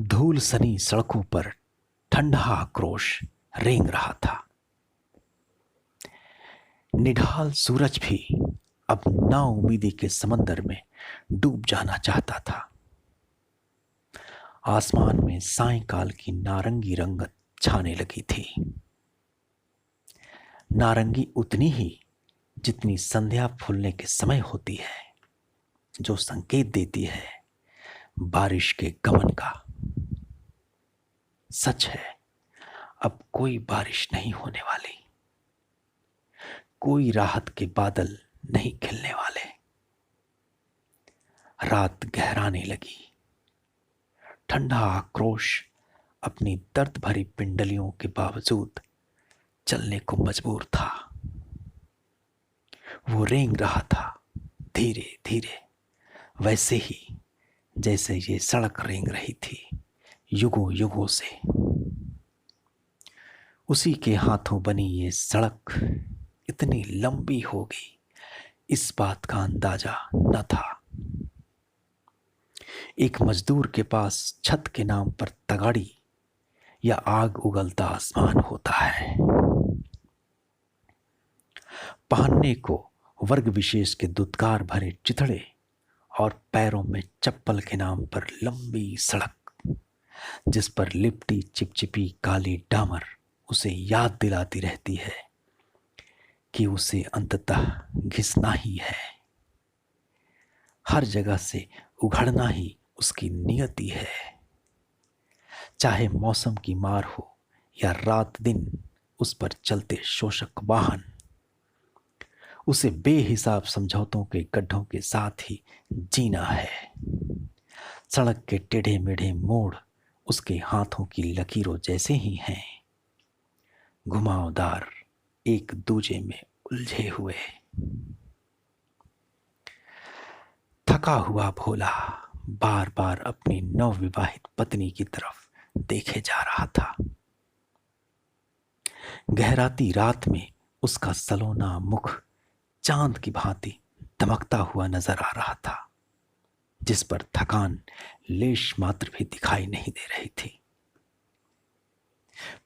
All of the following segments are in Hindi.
धूल सनी सड़कों पर ठंडा आक्रोश रेंग रहा था। निढाल सूरज भी अब नाउमीदी के समंदर में डूब जाना चाहता था। आसमान में सायंकाल की नारंगी रंगत छाने लगी थी। नारंगी उतनी ही जितनी संध्या फूलने के समय होती है, जो संकेत देती है बारिश के गमन का। सच है, अब कोई बारिश नहीं होने वाली, कोई राहत के बादल नहीं खिलने वाले। रात गहराने लगी। ठंडा आक्रोश अपनी दर्द भरी पिंडलियों के बावजूद चलने को मजबूर था। वो रेंग रहा था धीरे धीरे, वैसे ही जैसे ये सड़क रेंग रही थी युगों युगों से। उसी के हाथों बनी ये सड़क इतनी लंबी होगी, इस बात का अंदाजा न था। एक मजदूर के पास छत के नाम पर तगाड़ी या आग उगलता आसमान होता है। पहनने को वर्ग विशेष के दुत्कार भरे चिथड़े और पैरों में चप्पल के नाम पर लंबी सड़क, जिस पर लिपटी चिपचिपी काली डामर उसे याद दिलाती रहती है कि उसे अंततः घिसना ही है। हर जगह से उघड़ना ही उसकी नियति है। चाहे मौसम की मार हो या रात दिन उस पर चलते शोषक वाहन, उसे बेहिसाब समझौतों के गड्ढों के साथ ही जीना है। सड़क के टेढ़े मेढ़े मोड़ उसके हाथों की लकीरों जैसे ही हैं, घुमावदार, एक दूजे में उलझे हुए। थका हुआ भोला बार बार अपनी नवविवाहित पत्नी की तरफ देखे जा रहा था। गहराती रात में उसका सलोना मुख चांद की भांति दमकता हुआ नजर आ रहा था, जिस पर थकान लेश मात्र भी दिखाई नहीं दे रही थी।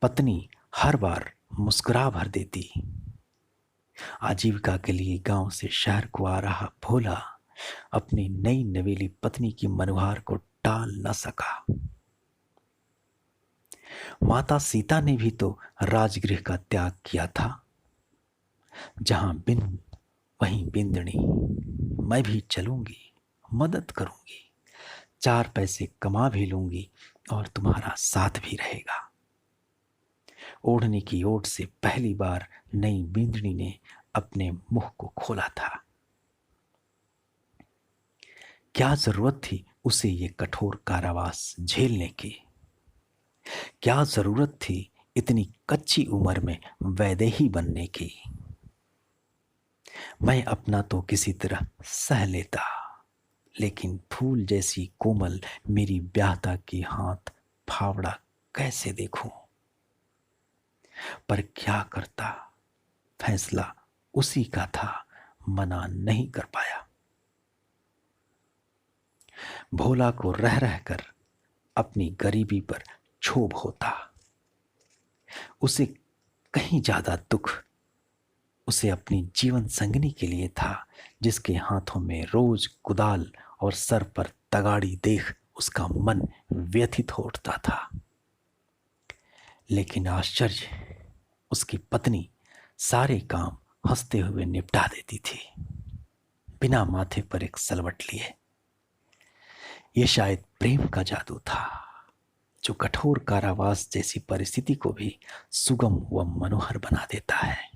पत्नी हर बार मुस्कुरा भर देती। आजीविका के लिए गांव से शहर को आ रहा भोला अपनी नई नवेली पत्नी की मनुहार को टाल न सका। माता सीता ने भी तो राजगृह का त्याग किया था। जहां बिन वहीं बिंदनी, मैं भी चलूंगी, मदद करूंगी, 4 पैसे कमा भी लूंगी और तुम्हारा साथ भी रहेगा। ओढ़ने की ओट से पहली बार नई बिंदनी ने अपने मुंह को खोला था। क्या जरूरत थी उसे ये कठोर कारावास झेलने की? क्या जरूरत थी इतनी कच्ची उम्र में वैदेही बनने की? मैं अपना तो किसी तरह सह लेता, लेकिन फूल जैसी कोमल मेरी ब्याहता की हाथ फावड़ा कैसे देखूं? पर क्या करता, फैसला उसी का था, मना नहीं कर पाया। भोला को रह रहकर अपनी गरीबी पर क्षोभ होता। उसे कहीं ज्यादा दुख उसे अपनी जीवन संगिनी के लिए था, जिसके हाथों में रोज कुदाल और सर पर तगाड़ी देख उसका मन व्यथित हो उठता था। लेकिन आश्चर्य, उसकी पत्नी सारे काम हंसते हुए निपटा देती थी, बिना माथे पर एक सलवट लिए। यह शायद प्रेम का जादू था, जो कठोर कारावास जैसी परिस्थिति को भी सुगम व मनोहर बना देता है।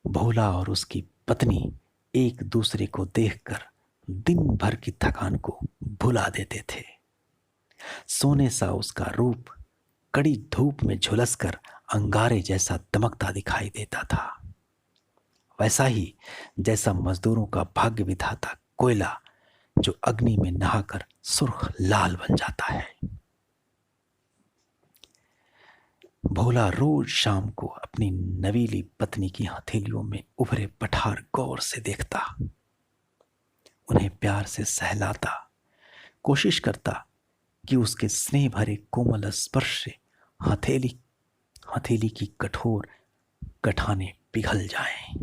भोला और उसकी पत्नी एक दूसरे को देखकर दिन भर की थकान को भुला देते थे। सोने सा उसका रूप कड़ी धूप में झुलसकर अंगारे जैसा दमकता दिखाई देता था, वैसा ही जैसा मजदूरों का भाग्य विधाता कोयला जो अग्नि में नहाकर सुर्ख लाल बन जाता है। भोला रोज शाम को अपनी नवीली पत्नी की हथेलियों में उभरे पठार गौर से देखता, उन्हें प्यार से सहलाता, कोशिश करता कि उसके स्नेह भरे कोमल स्पर्श से हथेली हथेली की कठोर गठाने पिघल जाएं।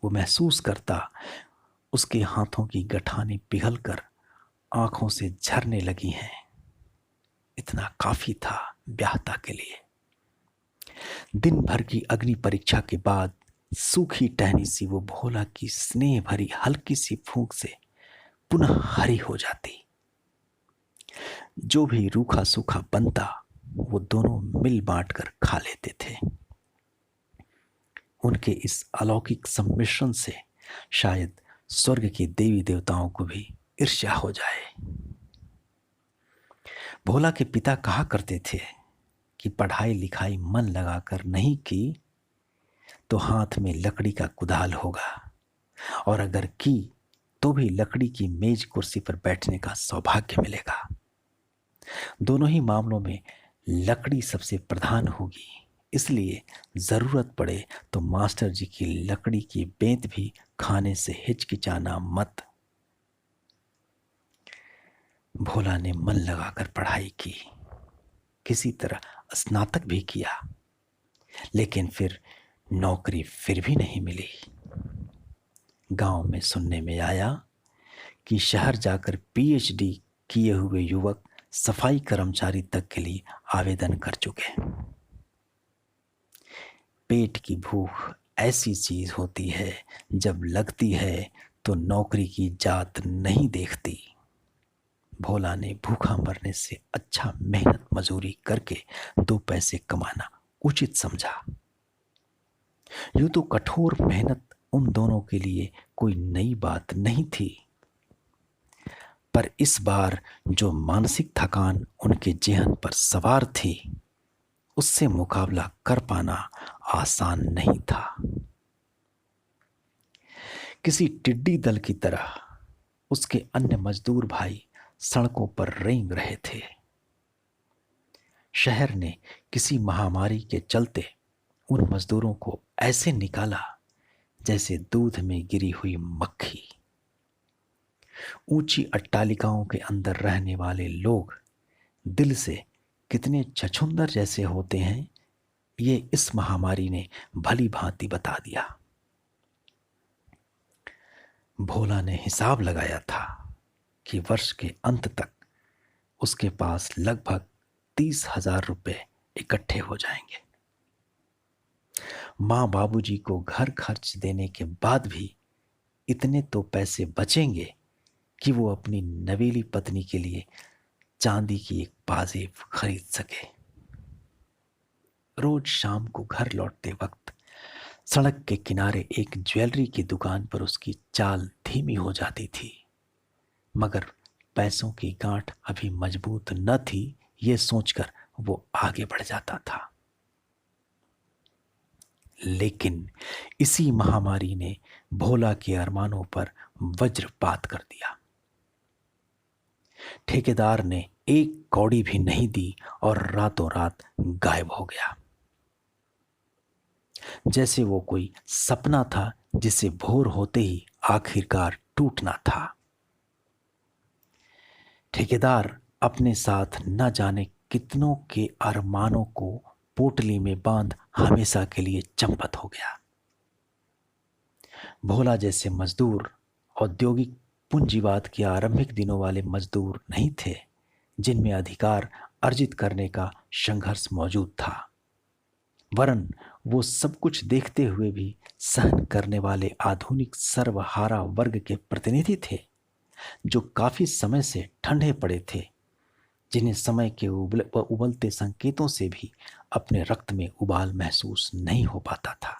वो महसूस करता उसके हाथों की गठाने पिघलकर आंखों से झरने लगी हैं। इतना काफी था ब्याहता के लिए। दिन भर की अग्नि परीक्षा के बाद सूखी टहनी सी वो भोला की स्नेह भरी हल्की सी फूंक से पुनः हरी हो जाती। जो भी रूखा सूखा बनता वो दोनों मिल बांट कर खा लेते थे। उनके इस अलौकिक सम्मिश्रण से शायद स्वर्ग के देवी देवताओं को भी ईर्ष्या हो जाए। भोला के पिता कहा करते थे कि पढ़ाई लिखाई मन लगाकर नहीं की तो हाथ में लकड़ी का कुदाल होगा, और अगर की तो भी लकड़ी की मेज कुर्सी पर बैठने का सौभाग्य मिलेगा। दोनों ही मामलों में लकड़ी सबसे प्रधान होगी, इसलिए जरूरत पड़े तो मास्टर जी की लकड़ी की बेंत भी खाने से हिचकिचाना मत। भोला ने मन लगाकर पढ़ाई की, किसी तरह स्नातक भी किया, लेकिन फिर नौकरी फिर भी नहीं मिली। गांव में सुनने में आया कि शहर जाकर पीएचडी किए हुए युवक सफाई कर्मचारी तक के लिए आवेदन कर चुके। पेट की भूख ऐसी चीज होती है, जब लगती है तो नौकरी की जात नहीं देखती। भोला ने भूखा मरने से अच्छा मेहनत मजूरी करके 2 पैसे कमाना उचित समझा। यूं तो कठोर मेहनत उन दोनों के लिए कोई नई बात नहीं थी, पर इस बार जो मानसिक थकान उनके जेहन पर सवार थी, उससे मुकाबला कर पाना आसान नहीं था। किसी टिड्डी दल की तरह उसके अन्य मजदूर भाई सड़कों पर रेंग रहे थे। शहर ने किसी महामारी के चलते उन मजदूरों को ऐसे निकाला जैसे दूध में गिरी हुई मक्खी। ऊंची अट्टालिकाओं के अंदर रहने वाले लोग दिल से कितने छछूंदर जैसे होते हैं, ये इस महामारी ने भली भांति बता दिया। भोला ने हिसाब लगाया था कि वर्ष के अंत तक उसके पास लगभग 30,000 रुपए इकट्ठे हो जाएंगे। मां बाबूजी को घर खर्च देने के बाद भी इतने तो पैसे बचेंगे कि वो अपनी नवेली पत्नी के लिए चांदी की एक पाजेब खरीद सके। रोज शाम को घर लौटते वक्त सड़क के किनारे एक ज्वेलरी की दुकान पर उसकी चाल धीमी हो जाती थी, मगर पैसों की गांठ अभी मजबूत न थी, ये सोचकर वो आगे बढ़ जाता था। लेकिन इसी महामारी ने भोला के अरमानों पर वज्रपात कर दिया। ठेकेदार ने एक कौड़ी भी नहीं दी और रातों रात गायब हो गया, जैसे वो कोई सपना था जिसे भोर होते ही आखिरकार टूटना था। ठेकेदार अपने साथ न जाने कितनों के अरमानों को पोटली में बांध हमेशा के लिए चंपत हो गया। भोला जैसे मजदूर औद्योगिक पूंजीवाद के आरंभिक दिनों वाले मजदूर नहीं थे, जिनमें अधिकार अर्जित करने का संघर्ष मौजूद था, वरन वो सब कुछ देखते हुए भी सहन करने वाले आधुनिक सर्वहारा वर्ग के प्रतिनिधि थे, जो काफी समय से ठंडे पड़े थे, जिन्हें समय के उबलते संकेतों से भी अपने रक्त में उबाल महसूस नहीं हो पाता था।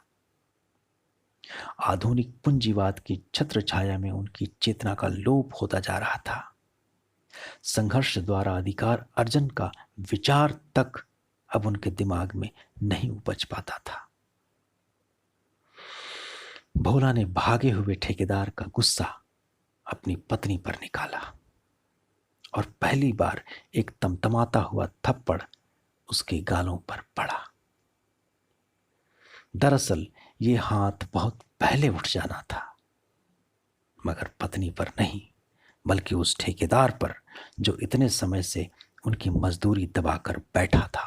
आधुनिक पूंजीवाद की छत्र छाया में उनकी चेतना का लोप होता जा रहा था। संघर्ष द्वारा अधिकार अर्जन का विचार तक अब उनके दिमाग में नहीं उपज पाता था। भोला ने भागे हुए ठेकेदार का गुस्सा अपनी पत्नी पर निकाला और पहली बार एक तमतमाता हुआ थप्पड़ उसके गालों पर पड़ा। दरअसल ये हाथ बहुत पहले उठ जाना था, मगर पत्नी पर नहीं, बल्कि उस ठेकेदार पर जो इतने समय से उनकी मजदूरी दबाकर बैठा था,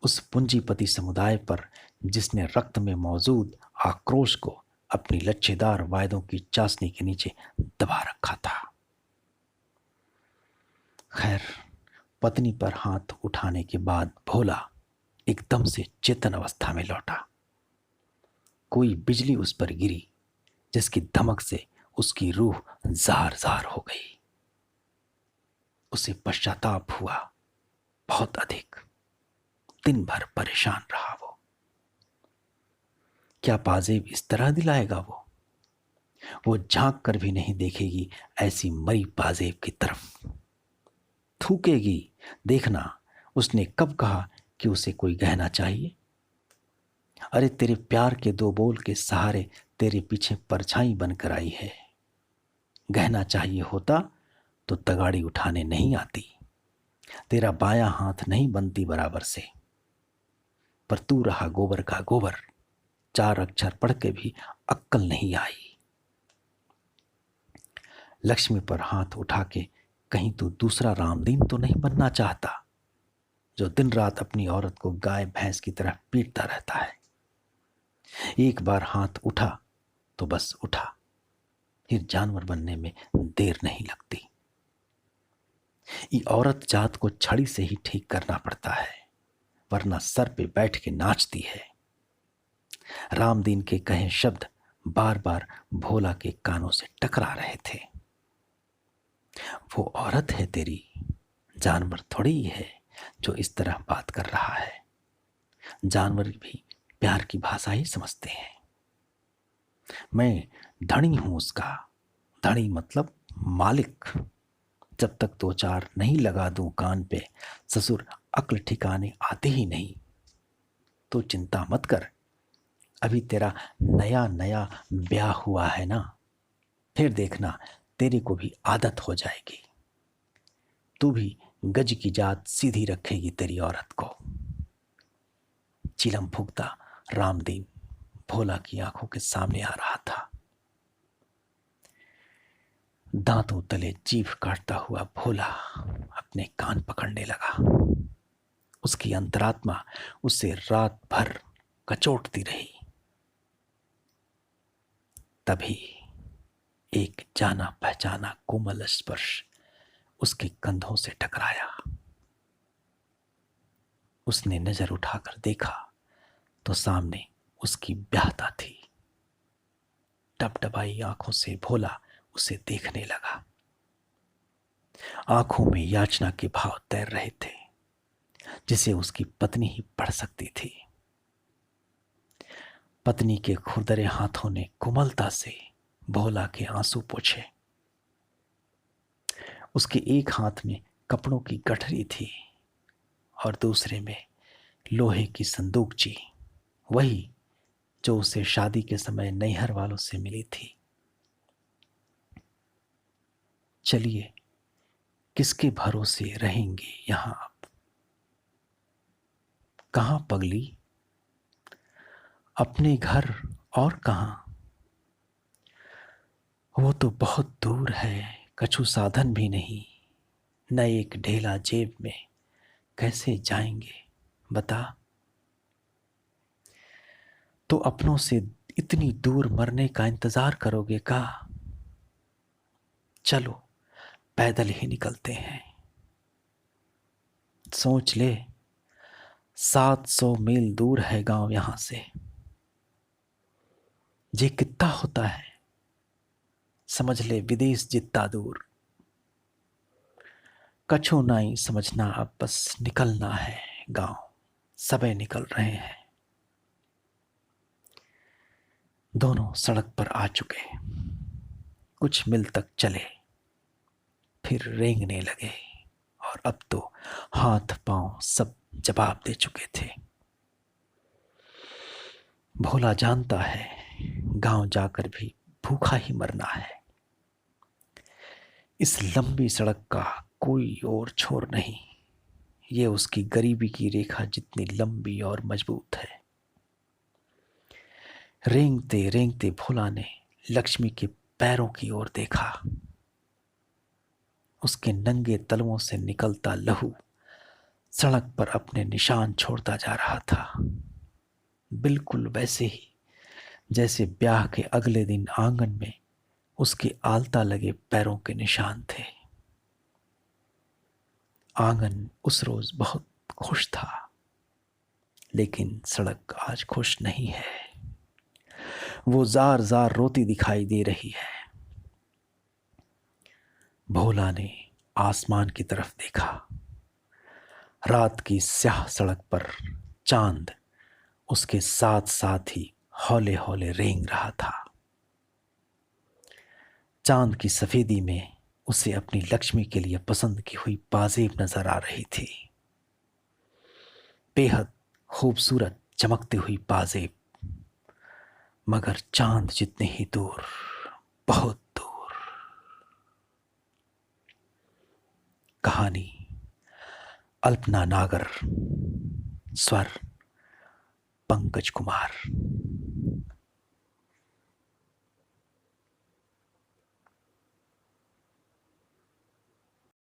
उस पूंजीपति समुदाय पर जिसने रक्त में मौजूद आक्रोश को अपनी लच्छेदार वायदों की चाशनी के नीचे दबा रखा था। खैर, पत्नी पर हाथ उठाने के बाद भोला एकदम से चेतन अवस्था में लौटा। कोई बिजली उस पर गिरी जिसकी धमक से उसकी रूह जार जार हो गई। उसे पश्चाताप हुआ, बहुत अधिक। दिन भर परेशान रहा वो। क्या पाजेब इस तरह दिलाएगा वो झांक कर भी नहीं देखेगी ऐसी मरी पाजेब की तरफ। थूकेगी। देखना, उसने कब कहा कि उसे कोई गहना चाहिए? अरे तेरे प्यार के दो बोल के सहारे तेरे पीछे परछाई बनकर आई है। गहना चाहिए होता तो तगाड़ी उठाने नहीं आती, तेरा बायां हाथ नहीं बनती बराबर से। पर तू रहा गोबर का गोबर, 4 अक्षर पढ़ के भी अक्ल नहीं आई। लक्ष्मी पर हाथ उठा के कहीं तू दूसरा रामदीन तो नहीं बनना चाहता, जो दिन रात अपनी औरत को गाय भैंस की तरह पीटता रहता है। एक बार हाथ उठा तो बस उठा, फिर जानवर बनने में देर नहीं लगती। ये औरत जात को छड़ी से ही ठीक करना पड़ता है, वरना सर पे बैठ के नाचती है। रामदीन के कहे शब्द बार बार भोला के कानों से टकरा रहे थे। वो औरत है तेरी, जानवर थोड़ी ही है जो इस तरह बात कर रहा है। जानवर भी प्यार की भाषा ही समझते हैं। मैं धनी हूं उसका, धनी मतलब मालिक। जब तक 2 4 नहीं लगा दूं कान पे, ससुर अक्ल ठिकाने आते ही नहीं। तो चिंता मत कर, अभी तेरा नया नया ब्याह हुआ है ना, फिर देखना तेरे को भी आदत हो जाएगी। तू भी गज की जात सीधी रखेगी तेरी औरत को। चिलम फूकता रामदीन भोला की आंखों के सामने आ रहा था। दांतों तले जीभ काटता हुआ भोला अपने कान पकड़ने लगा। उसकी अंतरात्मा उसे रात भर कचोटती रही। तभी एक जाना पहचाना कोमल स्पर्श उसके कंधों से टकराया। उसने नजर उठाकर देखा तो सामने उसकी ब्याहता थी। टपटपाई आंखों से भोला उसे देखने लगा। आंखों में याचना के भाव तैर रहे थे, जिसे उसकी पत्नी ही पढ़ सकती थी। पत्नी के खुरदरे हाथों ने कोमलता से भोला के आंसू पोंछे। उसके एक हाथ में कपड़ों की गठरी थी और दूसरे में लोहे की संदूकची, वही जो उसे शादी के समय नैहर वालों से मिली थी। चलिए, किसके भरोसे रहेंगे यहां आप? कहां पगली? अपने घर और कहां? वो तो बहुत दूर है, कछु साधन भी नहीं, न एक ढेला जेब में, कैसे जाएंगे बता? तो अपनों से इतनी दूर मरने का इंतजार करोगे का? चलो पैदल ही निकलते हैं। सोच ले, 700 मील दूर है गांव यहां से। ये कितना होता है? समझ ले विदेश जितना दूर। कछु नहीं समझना, अब बस निकलना है गांव। सबे निकल रहे हैं। दोनों सड़क पर आ चुके। कुछ मील तक चले, फिर रेंगने लगे और अब तो हाथ पांव सब जवाब दे चुके थे। भोला जानता है गांव जाकर भी भूखा ही मरना है। इस लंबी सड़क का कोई और छोर नहीं। ये उसकी गरीबी की रेखा जितनी लंबी और मजबूत है। रेंगते रेंगते भोला ने लक्ष्मी के पैरों की ओर देखा। उसके नंगे तलवों से निकलता लहू सड़क पर अपने निशान छोड़ता जा रहा था, बिल्कुल वैसे ही जैसे ब्याह के अगले दिन आंगन में उसके आलता लगे पैरों के निशान थे। आंगन उस रोज बहुत खुश था, लेकिन सड़क आज खुश नहीं है। वो जार जार रोती दिखाई दे रही है। भोला ने आसमान की तरफ देखा। रात की स्याह सड़क पर चांद उसके साथ साथ ही हौले हौले रेंग रहा था। चांद की सफेदी में उसे अपनी लक्ष्मी के लिए पसंद की हुई पाजेब नजर आ रही थी। बेहद खूबसूरत चमकती हुई पाजेब, मगर चांद जितने ही दूर, बहुत दूर। कहानी अल्पना नागर, स्वर पंकज कुमार।